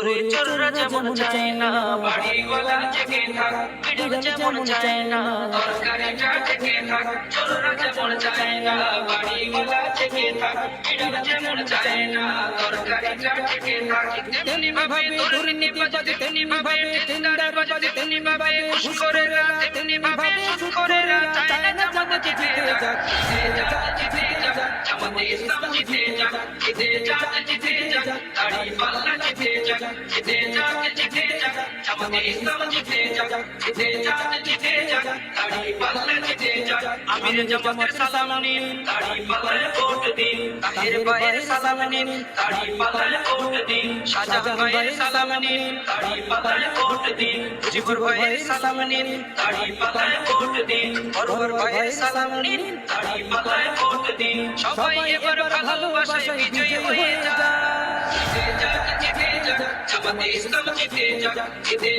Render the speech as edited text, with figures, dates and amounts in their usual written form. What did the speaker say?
করে চোররা যেমন চায় না, বাড়িওয়ালা জেগে থাক, বিড়াল যেমন চায় না, তরকারিটা জেগে থাক, চোররা যেমন চায় না, বাড়িওয়ালা জেগে থাক, বিড়াল যেমন চায় না, তরকারিটা জেগে থাক। তেমনি ভাবে দুর্নীতিবাজ, তেমনি ভাবে টেন্ডারবাজ, তেমনি ভাবে ঘুষখোরেরা, তেমনি ভাবে সুদখোরেরা চায় না জামাত জিতে যাক, জিতে যাক, জামাতে ইসলাম জিতে যাক, জিতে যাক, জিতে যাক, দাড়িপাল্লা জিতে যাক, জিতে যাক, জিতে যাক, জামাতে ইসলাম জিতে যাক, জিতে যাক, জিতে যাক, দাড়িপাল্লা জিতে যাক। আমির জামাতের সালাম নিন, দাড়িপাল্লায় ভোট দিন, তাহের ভাইয়ের সালাম নিন, দাড়িপাল্লায় ভোট দিন, শাহজাহান ভাইয়ের সালাম নিন, দাড়িপাল্লায় ভোট দিন, মুজিবুর ভাইয়ের সালাম নিন, দাড়িপাল্লায় ভোট দিন, বরবর ভাইয়ের সালাম নিন, দাড়িপাল্লায় ভোট দিন। সবাই এবার ভালোবাসায় বিজয়ী হয়ে যাক, জিতে যাক, জিতে যাক, জামাতে ইসলাম জিতে যাক, জিতে